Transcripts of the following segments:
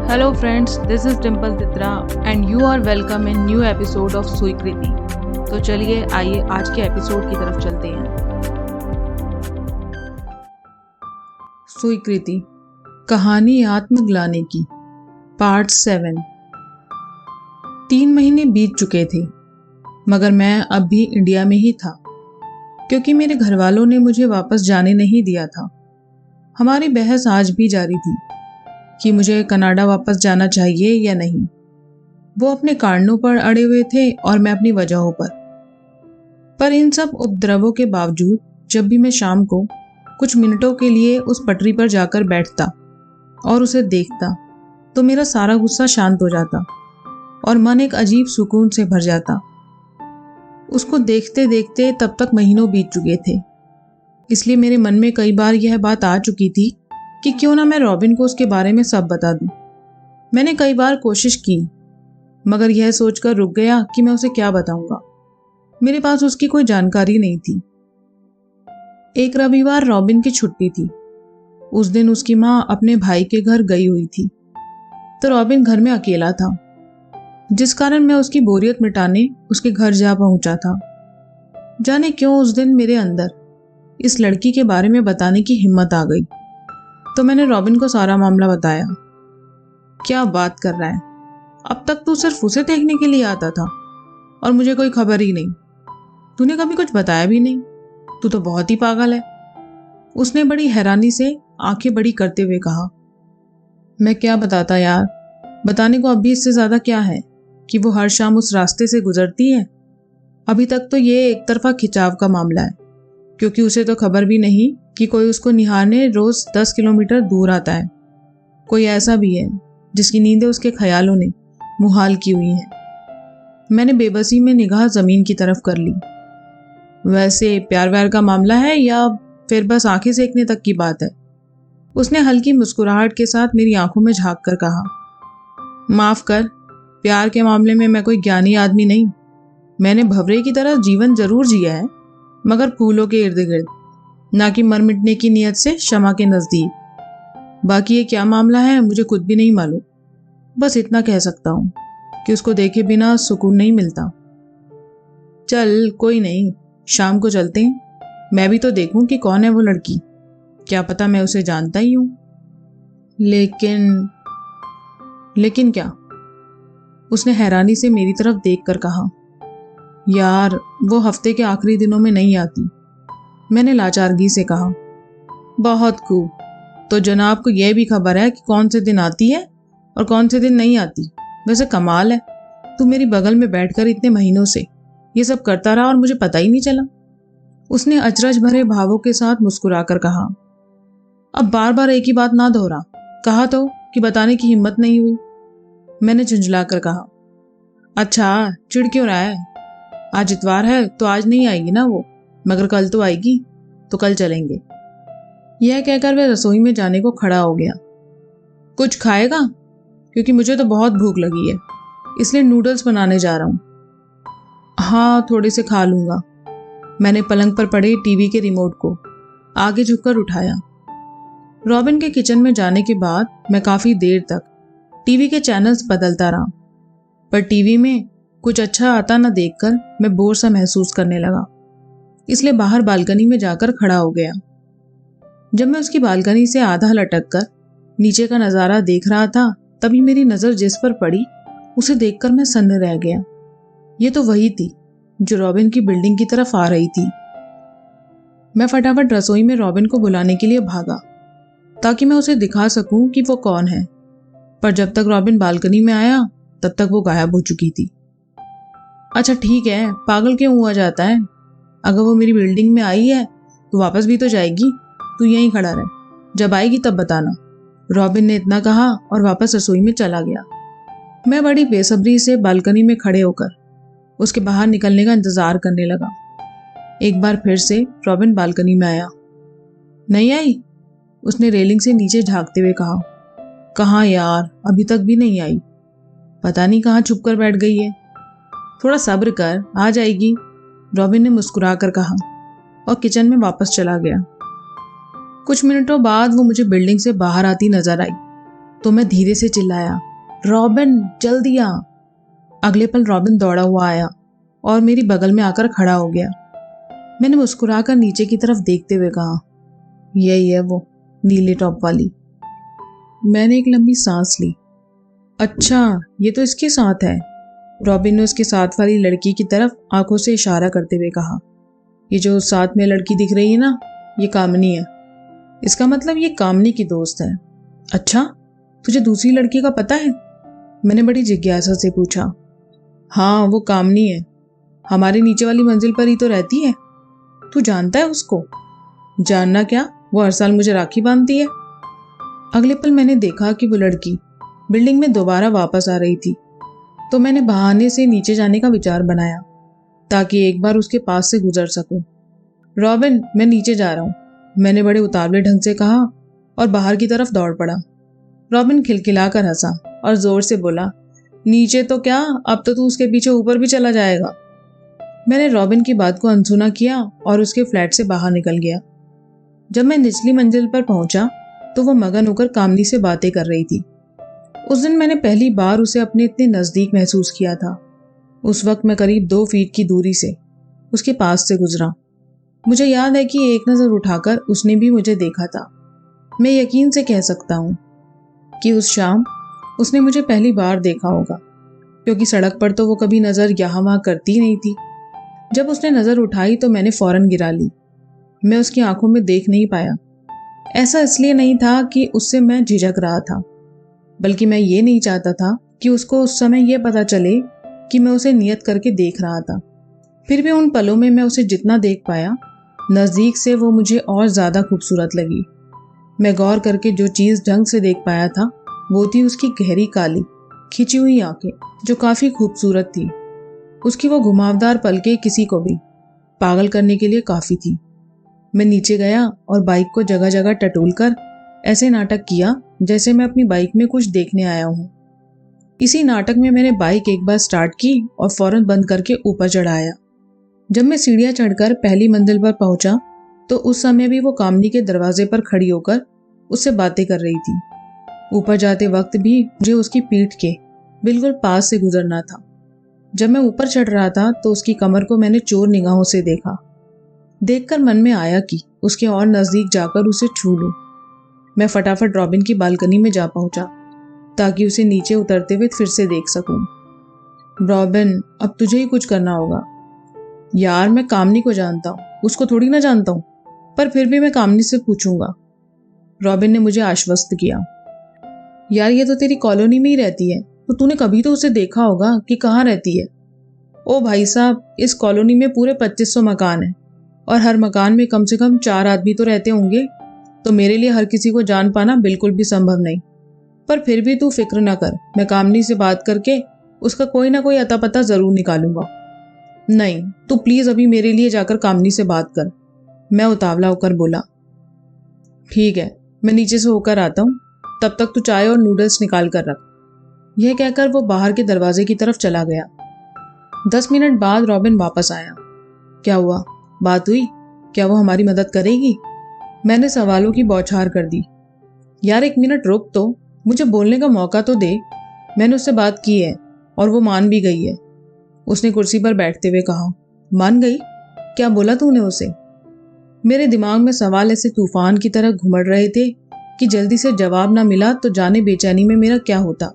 Hello friends, this is Dimple Titra and you are welcome in new episode of स्वीकृति। तो चलिए आइए आज के एपिसोड की तरफ चलते हैं। स्वीकृति, कहानी आत्मग्लानि की, पार्ट 7। 3 महीने बीत चुके थे मगर मैं अब भी इंडिया में ही था क्योंकि मेरे घर वालों ने मुझे वापस जाने नहीं दिया था। हमारी बहस आज भी जारी थी कि मुझे कनाडा वापस जाना चाहिए या नहीं। वो अपने कारणों पर अड़े हुए थे और मैं अपनी वजहों पर इन सब उपद्रवों के बावजूद जब भी मैं शाम को कुछ मिनटों के लिए उस पटरी पर जाकर बैठता और उसे देखता तो मेरा सारा गुस्सा शांत हो जाता और मन एक अजीब सुकून से भर जाता। उसको देखते देखते तब तक महीनों बीत चुके थे, इसलिए मेरे मन में कई बार यह बात आ चुकी थी कि क्यों ना मैं रॉबिन को उसके बारे में सब बता दूं। मैंने कई बार कोशिश की मगर यह सोचकर रुक गया कि मैं उसे क्या बताऊंगा। मेरे पास उसकी कोई जानकारी नहीं थी। एक रविवार रॉबिन की छुट्टी थी। उस दिन उसकी माँ अपने भाई के घर गई हुई थी तो रॉबिन घर में अकेला था, जिस कारण मैं उसकी बोरियत मिटाने उसके घर जा पहुंचा था। जाने क्यों उस दिन मेरे अंदर इस लड़की के बारे में बताने की हिम्मत आ गई तो मैंने रॉबिन को सारा मामला बताया। क्या बात कर रहा है, अब तक तू सिर्फ उसे देखने के लिए आता था और मुझे कोई खबर ही नहीं। तूने कभी कुछ बताया भी नहीं, तू तो बहुत ही पागल है। उसने बड़ी हैरानी से आंखें बड़ी करते हुए कहा। मैं क्या बताता यार, बताने को अभी इससे ज्यादा क्या है कि वो हर शाम उस रास्ते से गुजरती है। अभी तक तो ये एक तरफा खिंचाव का मामला है क्योंकि उसे तो खबर भी नहीं कि कोई उसको निहारने रोज 10 किलोमीटर दूर आता है। कोई ऐसा भी है जिसकी नींदें उसके ख्यालों ने मुहाल की हुई हैं। मैंने बेबसी में निगाह जमीन की तरफ कर ली। वैसे प्यार व्यार का मामला है या फिर बस आंखें सेकने तक की बात है? उसने हल्की मुस्कुराहट के साथ मेरी आंखों में झांक कर कहा। माफ कर, प्यार के मामले में मैं कोई ज्ञानी आदमी नहीं। मैंने भंवरे की तरह जीवन जरूर जिया है मगर फूलों के इर्द गिर्द, ना कि मर मिटने की नीयत से क्षमा के नजदीक। बाकी ये क्या मामला है मुझे खुद भी नहीं मालूम। बस इतना कह सकता हूँ कि उसको देखे बिना सुकून नहीं मिलता। चल कोई नहीं, शाम को चलते हैं। मैं भी तो देखूं कि कौन है वो लड़की, क्या पता मैं उसे जानता ही हूं। लेकिन क्या? उसने हैरानी से मेरी तरफ देखकर कहा। यार वो हफ्ते के आखिरी दिनों में नहीं आती, मैंने लाचारगी से कहा। बहुत खूब, तो जनाब को यह भी खबर है कि कौन से दिन आती है और कौन से दिन नहीं आती। वैसे कमाल है, तू मेरी बगल में बैठकर इतने महीनों से ये सब करता रहा और मुझे पता ही नहीं चला। उसने अचरज भरे भावों के साथ मुस्कुराकर कहा। अब बार बार एक ही बात ना दोहरा, कहा तो कि बताने की हिम्मत नहीं हुई, मैंने झुंझलाकर कहा। अच्छा चिढ़ क्यों रहा है? आज इतवार है तो आज नहीं आएगी ना वो, मगर कल तो आएगी, तो कल चलेंगे। यह कहकर वह रसोई में जाने को खड़ा हो गया। कुछ खाएगा? क्योंकि मुझे तो बहुत भूख लगी है, इसलिए नूडल्स बनाने जा रहा हूँ। हाँ थोड़े से खा लूंगा। मैंने पलंग पर पड़े टीवी के रिमोट को आगे झुककर उठाया। रॉबिन के किचन में जाने के बाद मैं काफी देर तक टीवी के चैनल्स बदलता रहा, पर टीवी में कुछ अच्छा आता न देखकर मैं बोर सा महसूस करने लगा, इसलिए बाहर बालकनी में जाकर खड़ा हो गया। जब मैं उसकी बालकनी से आधा लटक कर नीचे का नजारा देख रहा था तभी मेरी नजर जिस पर पड़ी उसे देखकर मैं सन्न रह गया। ये तो वही थी जो रॉबिन की बिल्डिंग की तरफ आ रही थी। मैं फटाफट रसोई में रॉबिन को बुलाने के लिए भागा ताकि मैं उसे दिखा सकूं कि वो कौन है, पर जब तक रॉबिन बालकनी में आया तब तक वो गायब हो चुकी थी। अच्छा ठीक है, पागल क्यों हुआ जाता है? अगर वो मेरी बिल्डिंग में आई है तो वापस भी तो जाएगी। तू यहीं खड़ा रह, जब आएगी तब बताना। रॉबिन ने इतना कहा और वापस रसोई में चला गया। मैं बड़ी बेसब्री से बालकनी में खड़े होकर उसके बाहर निकलने का इंतजार करने लगा। एक बार फिर से रॉबिन बालकनी में आया। नहीं आई? उसने रेलिंग से नीचे झांकते हुए कहा। कहाँ यार, अभी तक भी नहीं आई। पता नहीं कहाँ छुप कर बैठ गई है। थोड़ा सब्र कर, आ जाएगी, रॉबिन ने मुस्कुराकर कहा और किचन में वापस चला गया। कुछ मिनटों बाद वो मुझे बिल्डिंग से बाहर आती नजर आई। तो मैं धीरे से चिल्लाया, रॉबिन जल्दी आ। अगले पल रॉबिन दौड़ा हुआ आया और मेरी बगल में आकर खड़ा हो गया। मैंने मुस्कुराकर नीचे की तरफ देखते हुए कहा, यही है वो नीले टॉप वाली। मैंने एक लंबी सांस ली। अच्छा, ये तो इसके साथ है। रॉबिन ने उसके साथ वाली लड़की की तरफ आंखों से इशारा करते हुए कहा, ये जो साथ में लड़की दिख रही है ना, ये कामनी है। इसका मतलब ये कामनी की दोस्त है। अच्छा, तुझे दूसरी लड़की का पता है? मैंने बड़ी जिज्ञासा से पूछा। हाँ, वो कामनी है, हमारे नीचे वाली मंजिल पर ही तो रहती है। तू जानता है उसको? जानना क्या, वो हर साल मुझे राखी बांधती है। अगले पल मैंने देखा कि वो लड़की बिल्डिंग में दोबारा वापस आ रही थी, तो मैंने बहाने से नीचे जाने का विचार बनाया ताकि एक बार उसके पास से गुजर सकूं। रॉबिन, मैं नीचे जा रहा हूं, मैंने बड़े उतावले ढंग से कहा और बाहर की तरफ दौड़ पड़ा। रॉबिन खिलखिलाकर हंसा और जोर से बोला, नीचे तो क्या, अब तो तू उसके पीछे ऊपर भी चला जाएगा। मैंने रॉबिन की बात को अनसुना किया और उसके फ्लैट से बाहर निकल गया। जब मैं निचली मंजिल पर पहुंचा तो वो मगन होकर कामनी से बातें कर रही थी। उस दिन मैंने पहली बार उसे अपने इतने नजदीक महसूस किया था। उस वक्त मैं करीब 2 फीट की दूरी से उसके पास से गुजरा। मुझे याद है कि एक नजर उठाकर उसने भी मुझे देखा था। मैं यकीन से कह सकता हूँ कि उस शाम उसने मुझे पहली बार देखा होगा, क्योंकि सड़क पर तो वो कभी नजर यहाँ वहाँ करती नहीं थी। जब उसने नजर उठाई तो मैंने फौरन गिरा ली। मैं उसकी आंखों में देख नहीं पाया। ऐसा इसलिए नहीं था कि उससे मैं झिझक रहा था, बल्कि मैं ये नहीं चाहता था कि उसको उस समय यह पता चले कि मैं उसे नियत करके देख रहा था। फिर भी उन पलों में मैं उसे जितना देख पाया, नजदीक से वो मुझे और ज्यादा खूबसूरत लगी। मैं गौर करके जो चीज ढंग से देख पाया था वो थी उसकी गहरी काली खिंची हुई आंखें, जो काफी खूबसूरत थी। उसकी वो घुमावदार पलकें किसी को भी पागल करने के लिए काफी थी। मैं नीचे गया और बाइक को जगह जगह टटोल कर ऐसे नाटक किया जैसे मैं अपनी बाइक में कुछ देखने आया हूँ। इसी नाटक में मैंने बाइक एक बार स्टार्ट की और फौरन बंद करके ऊपर चढ़ाया। जब मैं सीढ़ियां चढ़कर पहली मंजिल पर पहुंचा तो उस समय भी वो कामनी के दरवाजे पर खड़ी होकर उससे बातें कर रही थी। ऊपर जाते वक्त भी मुझे उसकी पीठ के बिल्कुल पास से गुजरना था। जब मैं ऊपर चढ़ रहा था तो उसकी कमर को मैंने चोर निगाहों से देखा। देखकर मन में आया कि उसके और नजदीक जाकर उसे छू लूं। मैं फटाफट रॉबिन की बालकनी में जा पहुंचा ताकि उसे नीचे उतरते हुए फिर से देख सकूं। रॉबिन, अब तुझे ही कुछ करना होगा। यार, मैं कामनी को जानता हूँ, उसको थोड़ी ना जानता हूँ, पर फिर भी मैं कामनी से पूछूंगा। रॉबिन ने मुझे आश्वस्त किया। यार, ये तो तेरी कॉलोनी में ही रहती है, तो तूने कभी तो उसे देखा होगा कि कहाँ रहती है। ओ भाई साहब, इस कॉलोनी में पूरे 2500 मकान हैं और हर मकान में कम से कम 4 आदमी तो रहते होंगे, तो मेरे लिए हर किसी को जान पाना बिल्कुल भी संभव नहीं। पर फिर भी तू फिक्र ना कर, मैं कामनी से बात करके उसका कोई ना कोई अता पता जरूर निकालूंगा। नहीं, तू प्लीज अभी मेरे लिए जाकर कामनी से बात कर, मैं उतावला होकर बोला। ठीक है, मैं नीचे से होकर आता हूँ, तब तक तू चाय और नूडल्स निकाल कर रख। यह कहकर वो बाहर के दरवाजे की तरफ चला गया। 10 मिनट बाद रॉबिन वापस आया। क्या हुआ, बात हुई? क्या वो हमारी मदद करेगी? मैंने सवालों की बौछार कर दी। यार, 1 मिनट रुक तो, मुझे बोलने का मौका तो दे। मैंने उससे बात की है और वो मान भी गई है। उसने कुर्सी पर बैठते हुए कहा। मान गई? क्या बोला तूने उसे? मेरे दिमाग में सवाल ऐसे तूफान की तरह घुमड़ रहे थे कि जल्दी से जवाब ना मिला तो जाने बेचैनी में मेरा क्या होता।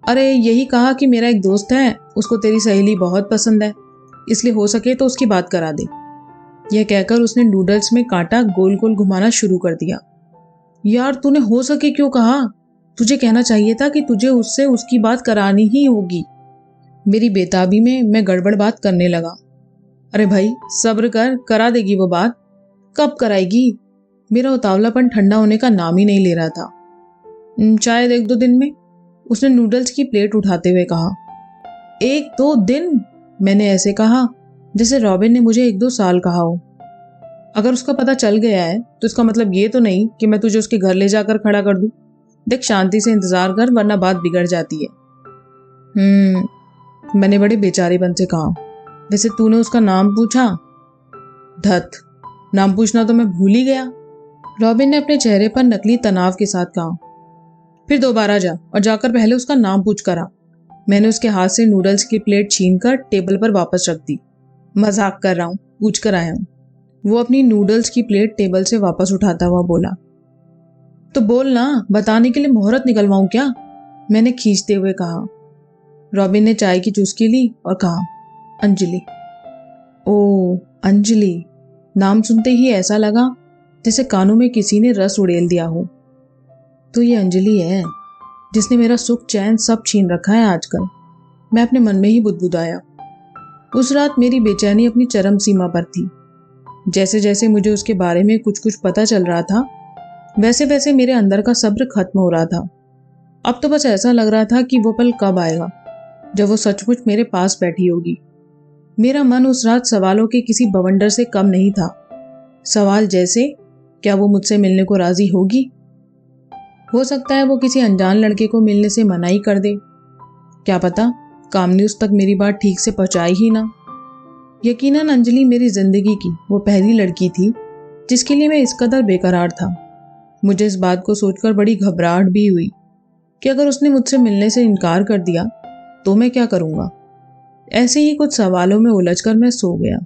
अरे, यही कहा कि मेरा एक दोस्त है, उसको तेरी सहेली बहुत पसंद है, इसलिए हो सके तो उसकी बात करा दे। यह कहकर उसने नूडल्स में कांटा गोल गोल घुमाना शुरू कर दिया। यार, तूने हो सके क्यों कहा? तुझे कहना चाहिए था कि तुझे उससे उसकी बात करानी ही होगी। मेरी बेताबी में मैं गड़बड़ बात करने लगा। अरे भाई, सब्र कर, करा देगी वो बात। कब कराएगी? मेरा उतावलापन ठंडा होने का नाम ही नहीं ले रहा था। शायद 1-2 दिन में, उसने नूडल्स की प्लेट उठाते हुए कहा। 1-2 दिन? मैंने ऐसे कहा जैसे रॉबिन ने मुझे 1-2 साल कहा हो। अगर उसका पता चल गया है तो इसका मतलब ये तो नहीं कि मैं तुझे उसके घर ले जाकर खड़ा कर दूं। देख, शांति से इंतजार कर, वरना बात बिगड़ जाती है। मैंने बड़े बेचारेपन से कहा। वैसे तूने उसका नाम पूछा? धत, नाम पूछना तो मैं भूल ही गया। रॉबिन ने अपने चेहरे पर नकली तनाव के साथ कहा। फिर दोबारा जा और जाकर पहले उसका नाम पूछ कर आ। मैंने उसके हाथ से नूडल्स की प्लेट छीनकर टेबल पर वापस रख दी। मजाक कर रहा हूँ, पूछ कर आया हूँ। वो अपनी नूडल्स की प्लेट टेबल से वापस उठाता हुआ बोला। तो बोल ना, बताने के लिए मुहूर्त निकलवाऊं क्या? मैंने खींचते हुए कहा। रॉबिन ने चाय की चुस्की ली और कहा, अंजलि। ओ अंजलि, नाम सुनते ही ऐसा लगा जैसे कानों में किसी ने रस उड़ेल दिया हो। तो ये अंजलि है जिसने मेरा सुख चैन सब छीन रखा है आजकल। मैं अपने मन में ही बुदबुदाया। उस रात मेरी बेचैनी अपनी चरम सीमा पर थी। जैसे जैसे मुझे उसके बारे में कुछ कुछ पता चल रहा था, वैसे वैसे मेरे अंदर का सब्र खत्म हो रहा था। अब तो बस ऐसा लग रहा था कि वो पल कब आएगा जब वो सचमुच मेरे पास बैठी होगी। मेरा मन उस रात सवालों के किसी बवंडर से कम नहीं था। सवाल जैसे, क्या वो मुझसे मिलने को राजी होगी? हो सकता है वो किसी अनजान लड़के को मिलने से मना कर दे। क्या पता कामनी उस तक मेरी बात ठीक से पहुंचाई ही ना। यकीनन अंजलि मेरी जिंदगी की वो पहली लड़की थी जिसके लिए मैं इस कदर बेकरार था। मुझे इस बात को सोचकर बड़ी घबराहट भी हुई कि अगर उसने मुझसे मिलने से इनकार कर दिया तो मैं क्या करूंगा। ऐसे ही कुछ सवालों में उलझकर मैं सो गया।